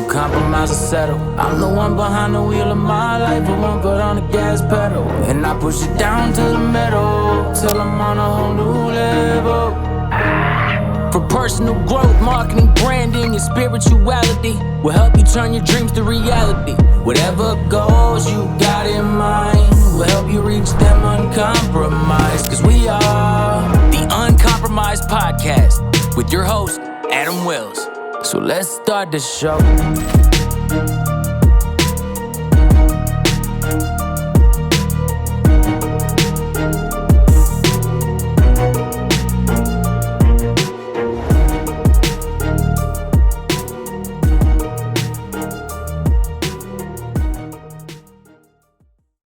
compromise or settle. I'm the one behind the wheel of my life, I won't put on the gas pedal. And I push it down to the metal, till I'm on a whole new level. For personal growth, marketing, branding, and spirituality will help you turn your dreams to reality. Whatever goals you got in mind will help you reach them uncompromised. Cause we are the Uncompromised Podcast with your host, Adam Wells. So let's start the show.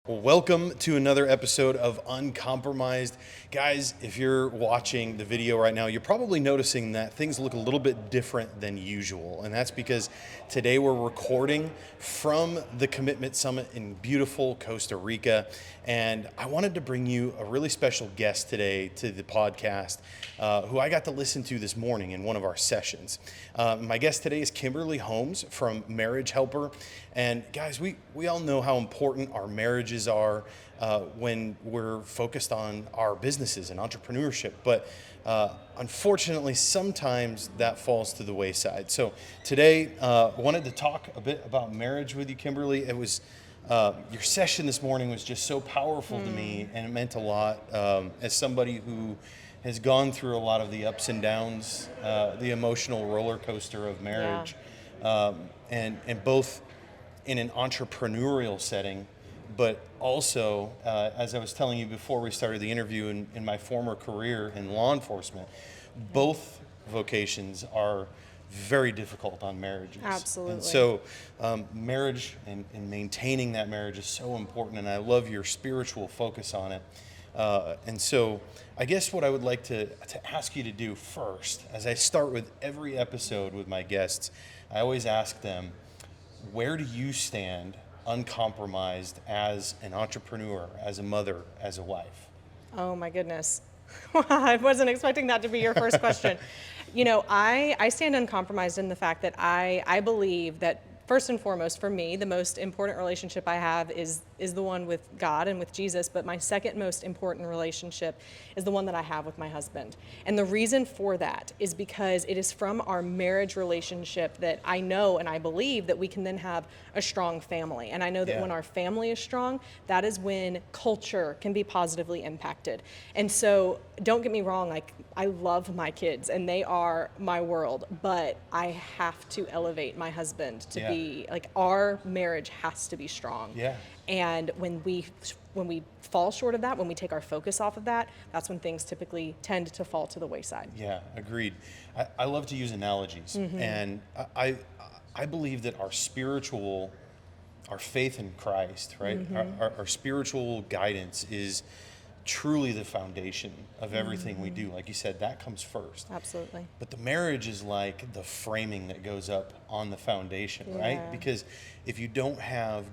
Welcome to another episode of Uncompromised. Guys, if you're watching the video right now, you're probably noticing that things look a little bit different than usual. And that's because today we're recording from the Commitment Summit in beautiful Costa Rica. And I wanted to bring you a really special guest today to the podcast, who I got to listen to this morning in one of our sessions. My guest today is Kimberly Holmes from Marriage Helper. And guys, we all know how important our marriages are when we're focused on our businesses and entrepreneurship. But unfortunately, sometimes that falls to the wayside. So today, I wanted to talk a bit about marriage with you, Kimberly. It was your session this morning was just so powerful to me, and it meant a lot as somebody who has gone through a lot of the ups and downs, the emotional roller coaster of marriage, and both in an entrepreneurial setting, but also, as I was telling you before we started the interview, in my former career in law enforcement, both vocations are very difficult on marriages. Absolutely. And so marriage and maintaining that marriage is so important, and I love your spiritual focus on it. And so I guess what I would like to ask you to do first, as I start with every episode with my guests, I always ask them, where do you stand uncompromised as an entrepreneur, as a mother, as a wife? Oh my goodness. I wasn't expecting that to be your first question. You know, I stand uncompromised in the fact that I believe that first and foremost, for me, the most important relationship I have is the one with God and with Jesus, but my second most important relationship is the one that I have with my husband. And the reason for that is because it is from our marriage relationship that I know and I believe that we can then have a strong family. And I know that when our family is strong, that is when culture can be positively impacted. And so don't get me wrong, like I love my kids and they are my world, but I have to elevate my husband to be like, our marriage has to be strong. Yeah. And when we fall short of that, when we take our focus off of that, that's when things typically tend to fall to the wayside. Yeah, agreed. I love to use analogies, and I believe that our faith in Christ, right? Our spiritual guidance is truly the foundation of everything we do. Like you said, that comes first. Absolutely. But the marriage is like the framing that goes up on the foundation, right? Because if you don't have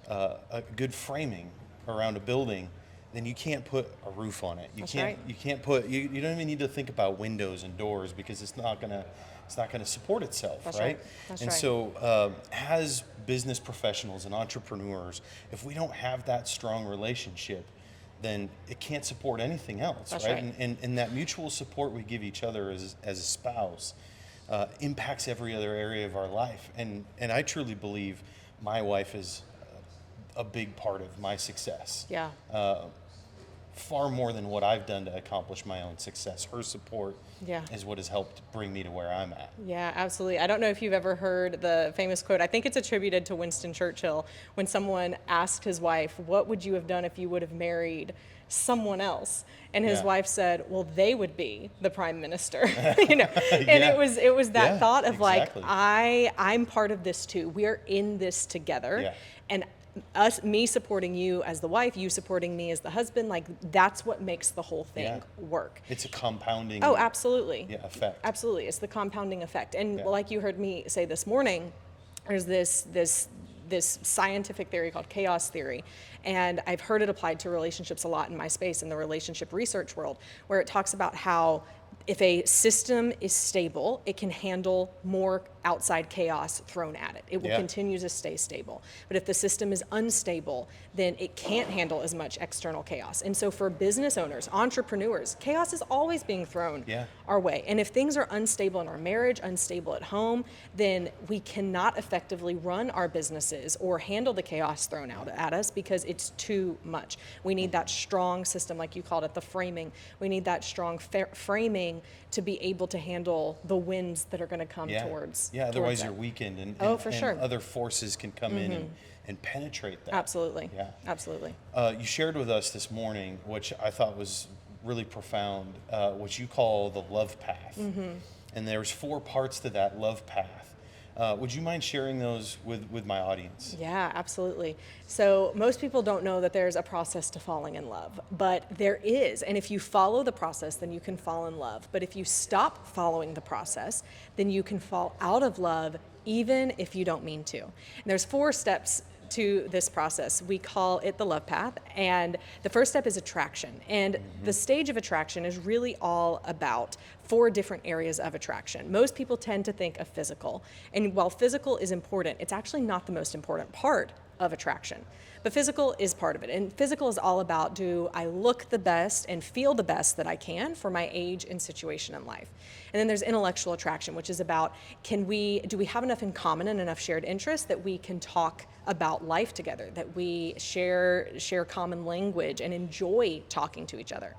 a good framing around a building, then you can't put a roof on it. You can't put you don't even need to think about windows and doors, because it's not gonna support itself. That's right? So as business professionals and entrepreneurs, if we don't have that strong relationship, then it can't support anything else. That's right? And that mutual support we give each other as a spouse impacts every other area of our life. And I truly believe my wife is a big part of my success. Yeah. Far more than what I've done to accomplish my own success. Her support is what has helped bring me to where I'm at. Yeah, absolutely. I don't know if you've ever heard the famous quote. I think it's attributed to Winston Churchill, when someone asked his wife, what would you have done if you would have married someone else? And his wife said, well, they would be the prime minister. You know, and it was that thought of exactly. Like, I'm part of this too. We're in this together. Yeah. And me supporting you as the wife, you supporting me as the husband, like that's what makes the whole thing work. It's a compounding. Oh, absolutely. Effect. Absolutely. It's the compounding effect. And like you heard me say this morning, there's this scientific theory called chaos theory. And I've heard it applied to relationships a lot in my space, in the relationship research world, where it talks about how if a system is stable, it can handle more outside chaos thrown at it. It will continue to stay stable. But if the system is unstable, then it can't handle as much external chaos. And so for business owners, entrepreneurs, chaos is always being thrown our way. And if things are unstable in our marriage, unstable at home, then we cannot effectively run our businesses or handle the chaos thrown out at us because it's too much. We need that strong system, like you called it, the framing. We need that strong framing to be able to handle the winds that are going to come towards. Yeah, otherwise you're weakened, and other forces can come in and penetrate that. Absolutely. Yeah, absolutely. You shared with us this morning, which I thought was really profound, what you call the love path. And there's 4 parts to that love path. Would you mind sharing those with my audience? Yeah, absolutely. So most people don't know that there's a process to falling in love, but there is. And if you follow the process, then you can fall in love. But if you stop following the process, then you can fall out of love even if you don't mean to. And there's 4 steps to this process. We call it the love path. And the first step is attraction. And the stage of attraction is really all about 4 different areas of attraction. Most people tend to think of physical. And while physical is important, it's actually not the most important part of attraction. But physical is part of it. And physical is all about, do I look the best and feel the best that I can for my age and situation in life? And then there's intellectual attraction, which is about, do we have enough in common and enough shared interests that we can talk about life together, that we share common language and enjoy talking to each other.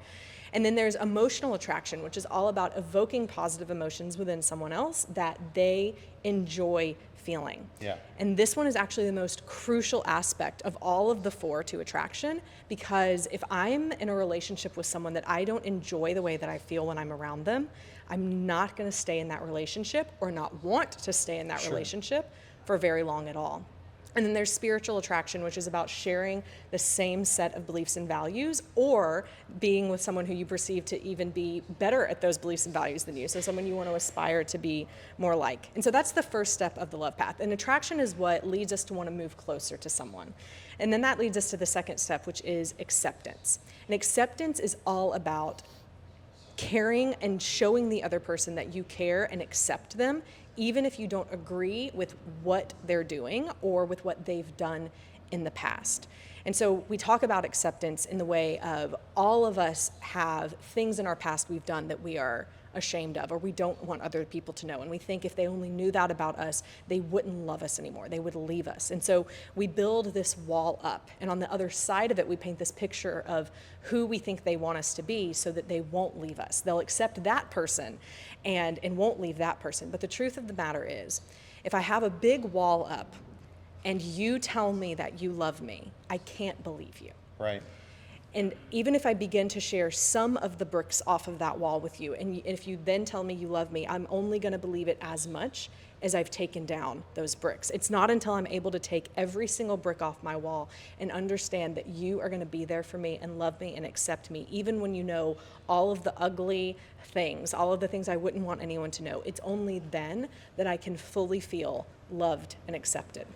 And then there's emotional attraction, which is all about evoking positive emotions within someone else that they enjoy feeling. Yeah. And this one is actually the most crucial aspect of all of the 4 to attraction, because if I'm in a relationship with someone that I don't enjoy the way that I feel when I'm around them, I'm not going to stay in that relationship or not want to stay in that relationship for very long at all. And then there's spiritual attraction, which is about sharing the same set of beliefs and values, or being with someone who you perceive to even be better at those beliefs and values than you. So someone you want to aspire to be more like. And so that's the first step of the love path. And attraction is what leads us to want to move closer to someone. And then that leads us to the second step, which is acceptance. And acceptance is all about caring and showing the other person that you care and accept them, even if you don't agree with what they're doing or with what they've done in the past. And so we talk about acceptance in the way of, all of us have things in our past we've done that we are ashamed of, or we don't want other people to know. And we think if they only knew that about us, they wouldn't love us anymore. They would leave us. And so we build this wall up. And on the other side of it, we paint this picture of who we think they want us to be so that they won't leave us. They'll accept that person and won't leave that person. But the truth of the matter is, if I have a big wall up and you tell me that you love me, I can't believe you. Right. And even if I begin to share some of the bricks off of that wall with you, and if you then tell me you love me, I'm only going to believe it as much as I've taken down those bricks. It's not until I'm able to take every single brick off my wall and understand that you are going to be there for me and love me and accept me, even when you know all of the ugly things, all of the things I wouldn't want anyone to know. It's only then that I can fully feel loved and accepted.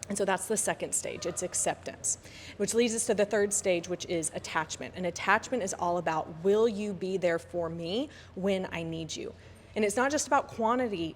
And so that's the second stage, it's acceptance, which leads us to the third stage, which is attachment. And attachment is all about, will you be there for me when I need you? And it's not just about quality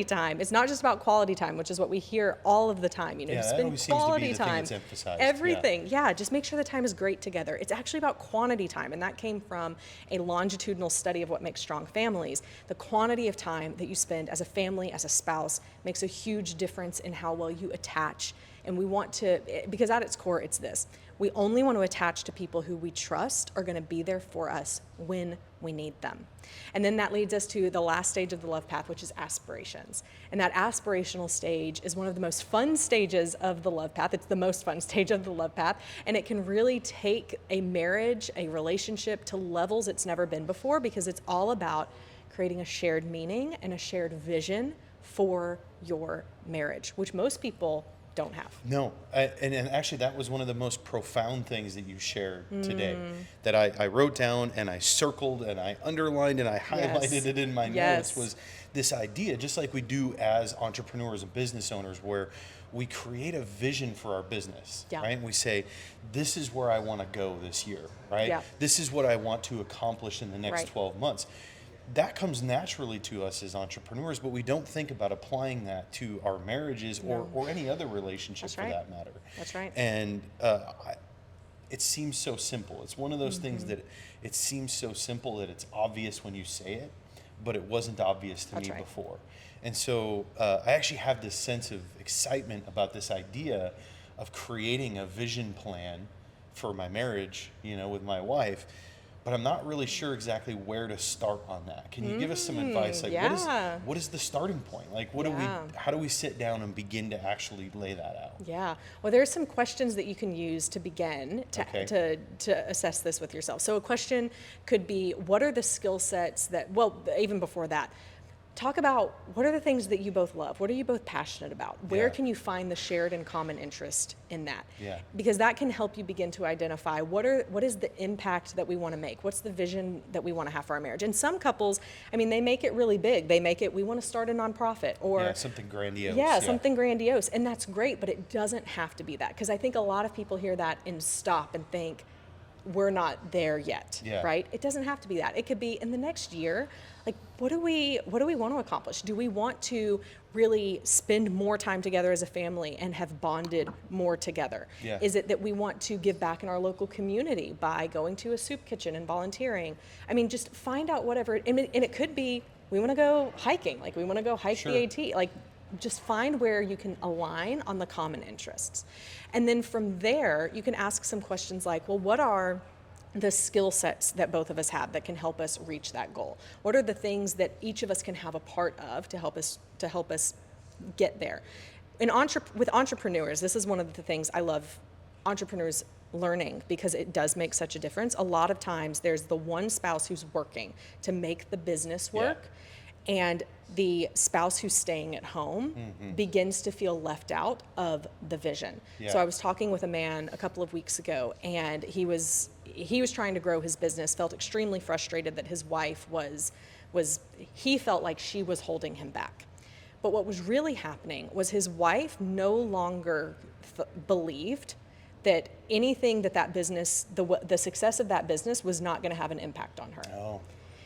time. It's not just about quality time, which is what we hear all of the time. You know, that spend always seems to be quality the thing time, that's emphasized. everything. Yeah, just make sure the time is great together. It's actually about quantity time, and that came from a longitudinal study of what makes strong families. The quantity of time that you spend as a family, as a spouse, makes a huge difference in how well you attach. And we want to, because at its core, it's this. We only want to attach to people who we trust are going to be there for us when we need them. And then that leads us to the last stage of the love path, which is aspirations. And that aspirational stage is one of the most fun stages of the love path. It's the most fun stage of the love path. And it can really take a marriage, a relationship to levels it's never been before, because it's all about creating a shared meaning and a shared vision for your marriage, which most people don't have. No, and actually that was one of the most profound things that you shared today, that I wrote down and I circled and I underlined and I highlighted it in my notes, was this idea, just like we do as entrepreneurs and business owners, where we create a vision for our business, right? And we say, this is where I want to go this year, right? This is what I want to accomplish in the next 12 months. That comes naturally to us as entrepreneurs, but we don't think about applying that to our marriages or any other relationship for that matter. That's right. And it seems so simple. It's one of those things that it seems so simple that it's obvious when you say it, but it wasn't obvious to me before. And so I actually have this sense of excitement about this idea of creating a vision plan for my marriage, with my wife. But I'm not really sure exactly where to start on that. Can you give us some advice? Like, what is the starting point? Like, how do we sit down and begin to actually lay that out? Yeah. Well, there's some questions that you can use to begin to assess this with yourself. So a question could be, what are the skill sets even before that, talk about what are the things that you both love? What are you both passionate about? Where can you find the shared and common interest in that? Because that can help you begin to identify what is the impact that we want to make? What's the vision that we want to have for our marriage? And some couples, they make it really big. They make it, we want to start a nonprofit or something grandiose. Something grandiose. And that's great, but it doesn't have to be that. Because I think a lot of people hear that and stop and think, we're not there yet, right? It doesn't have to be that. It could be in the next year, like, what do we want to accomplish? Do we want to really spend more time together as a family and have bonded more together? Is it that we want to give back in our local community by going to a soup kitchen and volunteering? Just find out whatever, and it could be, we want to go hiking, like we want to go hike the AT, like just find where you can align on the common interests. And then from there, you can ask some questions like, well, what are the skill sets that both of us have that can help us reach that goal? What are the things that each of us can have a part of to help us get there? With entrepreneurs, this is one of the things I love entrepreneurs learning, because it does make such a difference. A lot of times there's the one spouse who's working to make the business work, and the spouse who's staying at home begins to feel left out of the vision. So I was talking with a man a couple of weeks ago, and he was trying to grow his business, felt extremely frustrated that his wife he felt like she was holding him back. But what was really happening was his wife no longer believed that anything that business, the success of that business was not going to have an impact on her.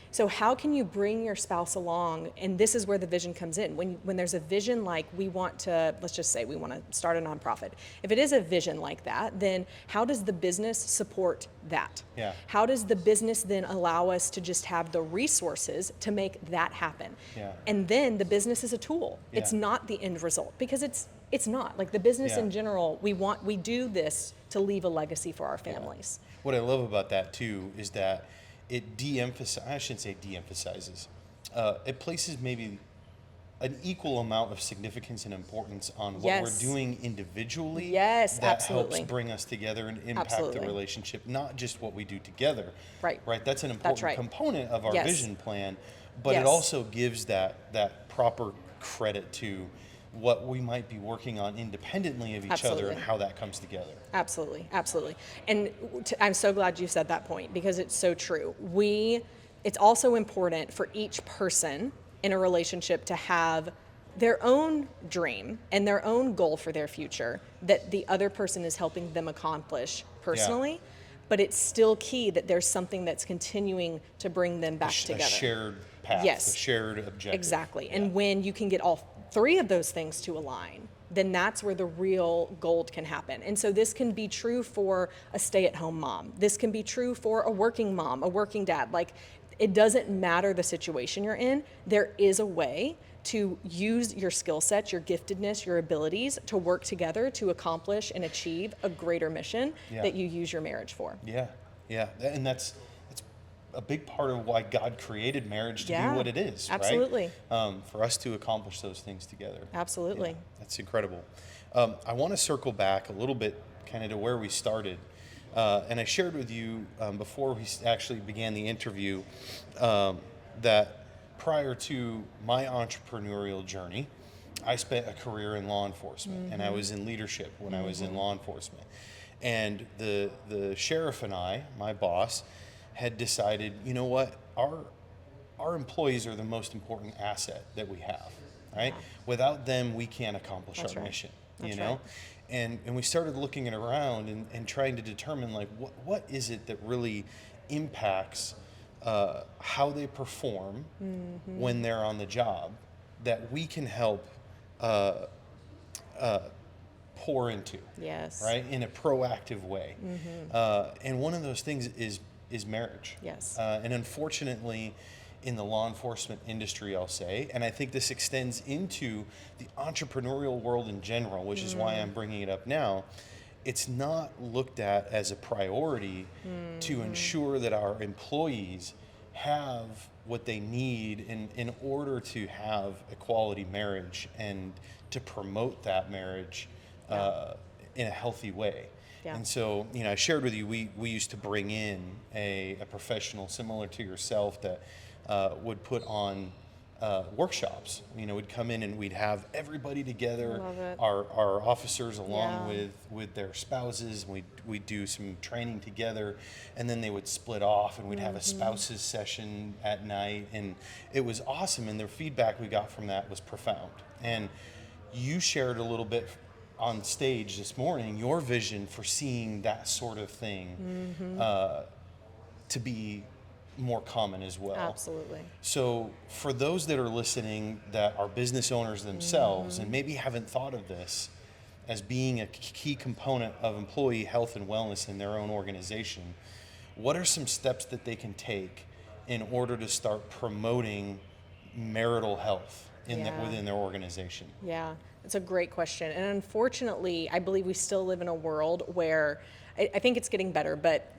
So how can you bring your spouse along? And this is where the vision comes in. When there's a vision like let's just say we want to start a nonprofit. If it is a vision like that, then how does the business support that? How does the business then allow us to just have the resources to make that happen? And then the business is a tool. It's not the end result, because it's not. Like the business in general, we do this to leave a legacy for our families. What I love about that too is that it I shouldn't say de-emphasizes. It places maybe an equal amount of significance and importance on what we're doing individually. That helps bring us together and impact the relationship, not just what we do together. Right. That's an important component of our vision plan, but it also gives that proper credit to what we might be working on independently of each other and how that comes together. Absolutely. And I'm so glad you said that point, because it's so true. It's also important for each person in a relationship to have their own dream and their own goal for their future that the other person is helping them accomplish personally. But it's still key that there's something that's continuing to bring them back together. A shared path, a shared objective. Exactly. And when you can get all three of those things to align, then that's where the real gold can happen. And so this can be true for a stay-at-home mom. This can be true for a working mom, a working dad. Like, it doesn't matter the situation you're in. There is a way to use your skill sets, your giftedness, your abilities to work together to accomplish and achieve a greater mission that you use your marriage for. And that's a big part of why God created marriage to be what it is, absolutely. Right? For us to accomplish those things together. Absolutely. That's incredible. I want to circle back a little bit kind of to where we started. And I shared with you before we actually began the interview that prior to my entrepreneurial journey, I spent a career in law enforcement, and I was in leadership when I was in law enforcement. And the sheriff and I, my boss, had decided, you know what, our employees are the most important asset that we have, right? Without them, we can't accomplish our mission, you know? And we started looking around and trying to determine, like, what is it that really impacts how they perform when they're on the job, that we can help pour into, right, in a proactive way. And one of those things is marriage. And unfortunately, in the law enforcement industry, I'll say, and I think this extends into the entrepreneurial world in general, which is why I'm bringing it up now, it's not looked at as a priority to ensure that our employees have what they need in order to have a quality marriage and to promote that marriage in a healthy way. And so, you know, I shared with you, we used to bring in a professional similar to yourself that would put on workshops. You know, we'd come in and we'd have everybody together, our officers along with their spouses. We'd do some training together, and then they would split off and we'd have a spouses session at night. And it was awesome, and the feedback we got from that was profound. And you shared a little bit on stage this morning, your vision for seeing that sort of thing to be more common as well. Absolutely. So for those that are listening that are business owners themselves and maybe haven't thought of this as being a key component of employee health and wellness in their own organization, what are some steps that they can take in order to start promoting marital health within their organization? Yeah, it's a great question. And unfortunately, I believe we still live in a world where I think it's getting better, but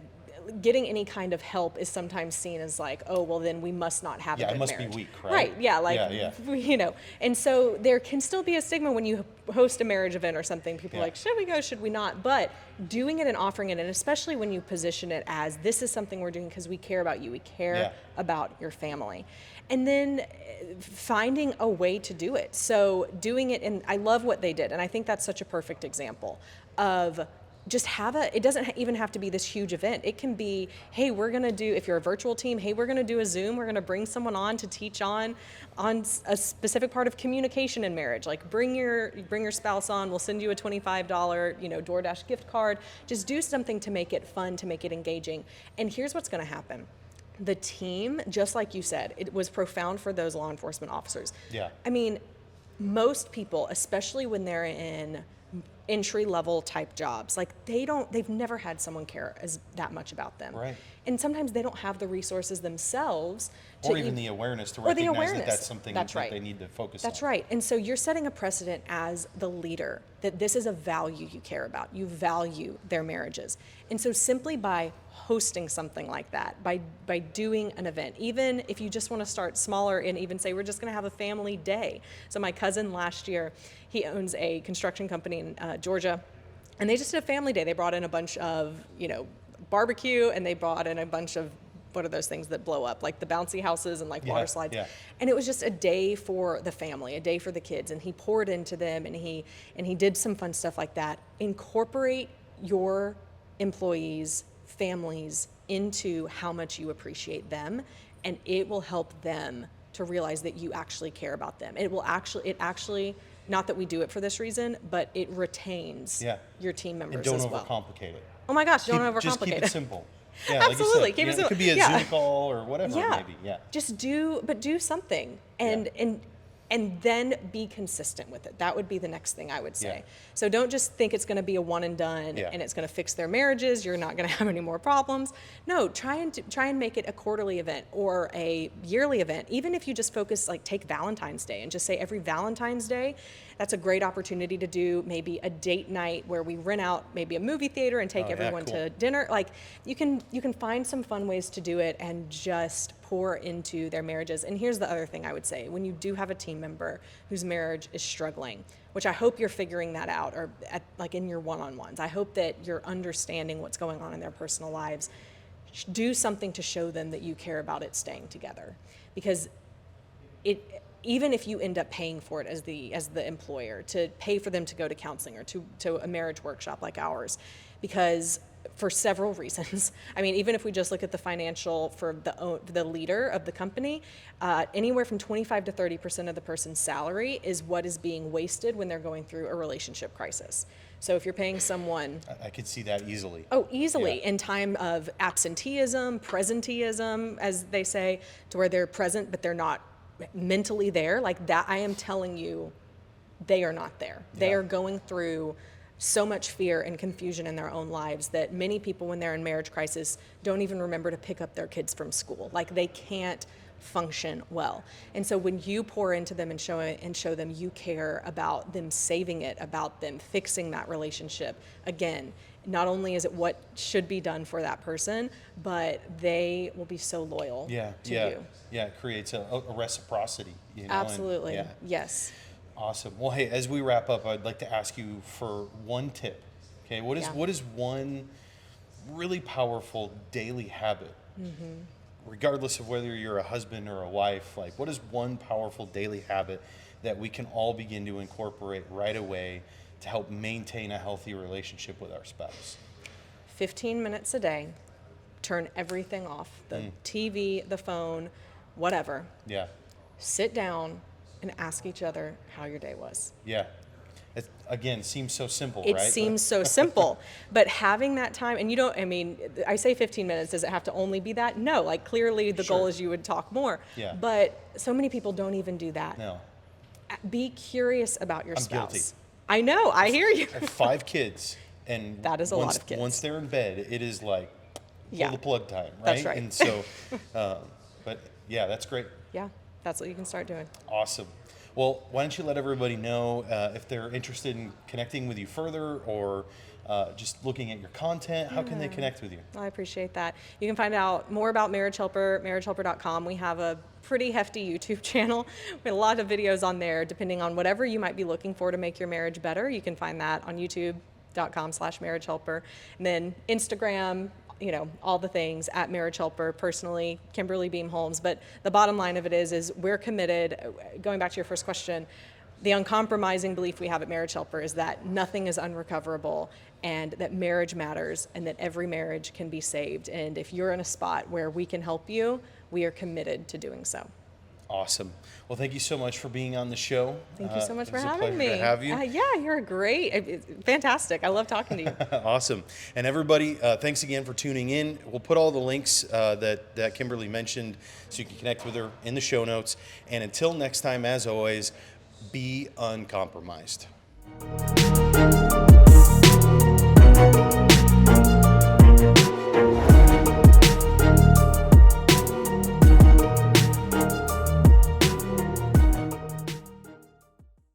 getting any kind of help is sometimes seen as like, oh, well, then we must not have a good marriage. Yeah, it must be weak, right? Right, you know. And so there can still be a stigma when you host a marriage event or something. People are like, should we go, should we not? But doing it and offering it, and especially when you position it as, this is something we're doing because we care about you, we care about your family. And then finding a way to do it. So doing it, and I love what they did, and I think that's such a perfect example of just it doesn't even have to be this huge event. It can be, hey, we're gonna do, if you're a virtual team, hey, we're gonna do a Zoom, we're gonna bring someone on to teach on a specific part of communication in marriage. Like bring your spouse on, we'll send you a $25, you know, DoorDash gift card. Just do something to make it fun, to make it engaging. And here's what's gonna happen. The team, just like you said, it was profound for those law enforcement officers. I mean, most people, especially when they're in entry-level type jobs, like they've never had someone care that much about them. Right. And sometimes they don't have the resources themselves or even the awareness to recognize that that's something that they need to focus on. That's right. And so you're setting a precedent as the leader that this is a value you care about. You value their marriages. And so simply by hosting something like that, by doing an event, even if you just want to start smaller and even say, we're just going to have a family day. So my cousin last year, he owns a construction company in Georgia, and they just did a family day. They brought in a bunch of, you know, barbecue, and they brought in a bunch of, what are those things that blow up, like the bouncy houses and like water slides. And it was just a day for the family, a day for the kids, and he poured into them, and he did some fun stuff like that. Incorporate your employees' families into how much you appreciate them, and it will help them to realize that you actually care about them. It actually, not that we do it for this reason, but it retains your team members as well. And don't overcomplicate it. Oh my gosh, don't overcomplicate it. Just keep it simple. Absolutely, like keep it simple. It could be a Zoom call or whatever, maybe. Just do something, and then be consistent with it. That would be the next thing I would say. So don't just think it's going to be a one and done and it's going to fix their marriages. You're not going to have any more problems. No, try and make it a quarterly event or a yearly event. Even if you just focus, like take Valentine's Day and just say every Valentine's Day, that's a great opportunity to do maybe a date night where we rent out maybe a movie theater and take everyone to dinner. Like you can find some fun ways to do it and just pour into their marriages. And here's the other thing I would say: when you do have a team member whose marriage is struggling, which I hope you're figuring that out, or like in your one-on-ones, I hope that you're understanding what's going on in their personal lives. Do something to show them that you care about it staying together, because even if you end up paying for it as the employer, to pay for them to go to counseling or to a marriage workshop like ours, because for several reasons. I mean, even if we just look at the financial for the leader of the company, anywhere from 25 to 30% of the person's salary is what is being wasted when they're going through a relationship crisis. So if you're paying someone, I could see that easily. oh, easily, Yeah. in time of absenteeism, presenteeism, as they say, to where they're present but they're not mentally there, like that, I am telling you, they are not there. They Yeah. are going through so much fear and confusion in their own lives that many people, when they're in marriage crisis, don't even remember to pick up their kids from school. Like, they can't function well. And so when you pour into them and show them you care about them saving it, about them fixing that relationship, again, not only is it what should be done for that person, but they will be so loyal to you. Yeah, it creates a reciprocity, you know. Absolutely. And, Yes. awesome. Well, hey, as we wrap up, I'd like to ask you for one tip. Okay, what is one really powerful daily habit, regardless of whether you're a husband or a wife? Like, what is one powerful daily habit that we can all begin to incorporate right away to help maintain a healthy relationship with our spouse? 15 minutes a day, turn everything off, the TV, the phone, whatever. Yeah, Sit down and ask each other how your day was. yeah. It, again, seems so simple, It right? seems so simple, but having that time, and you don't, I mean, I say 15 minutes, does it have to only be that? No, like, clearly the goal Sure. is you would talk more. Yeah. But so many people don't even do that. No. Be curious about your I'm spouse. guilty. I know, I hear you. I have 5 kids, and That is a once, lot of kids. Once they're in bed, it is like pull Yeah. the plug time, right? That's right. And so, but yeah, that's great. Yeah, that's what you can start doing. Awesome. Well, why don't you let everybody know if they're interested in connecting with you further, or just looking at your content? How can they connect with you? I appreciate that. You can find out more about Marriage Helper, marriagehelper.com. We have a pretty hefty YouTube channel with a lot of videos on there, depending on whatever you might be looking for to make your marriage better. You can find that on youtube.com/marriagehelper. And then Instagram, you know, all the things at Marriage Helper, personally, Kimberly Beam Holmes. But the bottom line of it is we're committed, going back to your first question, the uncompromising belief we have at Marriage Helper is that nothing is unrecoverable, and that marriage matters, and that every marriage can be saved. And if you're in a spot where we can help you, we are committed to doing so. Awesome. Well, thank you so much for being on the show. Thank you so much it for was a having pleasure me. to have you. Yeah, you're great. It's fantastic. I love talking to you. Awesome. And everybody, thanks again for tuning in. We'll put all the links that Kimberly mentioned so you can connect with her in the show notes. And until next time, as always, be uncompromised.